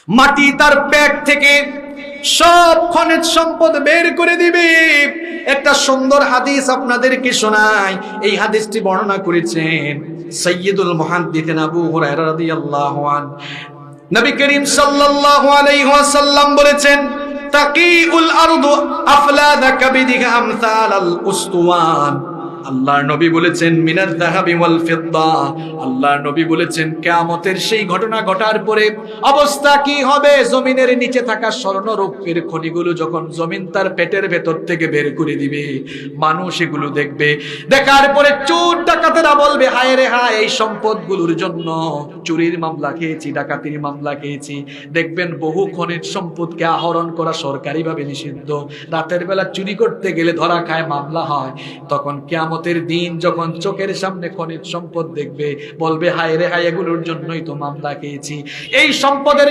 মাটি তার পেট থেকে সব খনিজ সম্পদ বের করে দিবে। একটা সুন্দর হাদিস আপনাদেরকে শোনাই। এই হাদিসটি বর্ণনা করেছেন সাইয়্যিদুল মুহাদ্দিসিন আবু হুরায়রা রাদিয়াল্লাহু আনহু। নবী করিম সাল্লাল্লাহু আলাইহি ওয়াসাল্লাম বলেছেন, তাকিউল আরদু আফলাদা কাবিদিহা আমসালাল উসতুওয়ান। আল্লাহর নবী বলেছেন মিনাল যাহাবি ওয়াল ফিদ্দা। আল্লাহর নবী বলেছেন কিয়ামতের সেই ঘটনা ঘটার পরে অবস্থা কি হবে? জমিনের নিচে থাকা স্বর্ণ রৌপ্যের খনিগুলো যখন জমিন তার পেটের ভেতর থেকে বের করে দিবে, মানুষ এগুলো দেখবে। দেখার পরে চোর ডাকাতেরা বলবে, হায় রে হায়, এই সম্পদগুলোর জন্য চুরির মামলা খেয়েছি, ডাকাতির মামলা খেয়েছি। দেখবেন বহু খনিজ সম্পদকে আহরণ করা সরকারিভাবে নিষিদ্ধ। রাতের বেলা চুরি করতে গেলে ধরা খায়, মামলা হয়। তখন কিয়ামতের দিন যখন চোখের সামনে খনিজ সম্পদ দেখবে, বলবে হায় রে হায়, এগুলোর জন্যই তো মামলা খেয়েছি। এই সম্পদের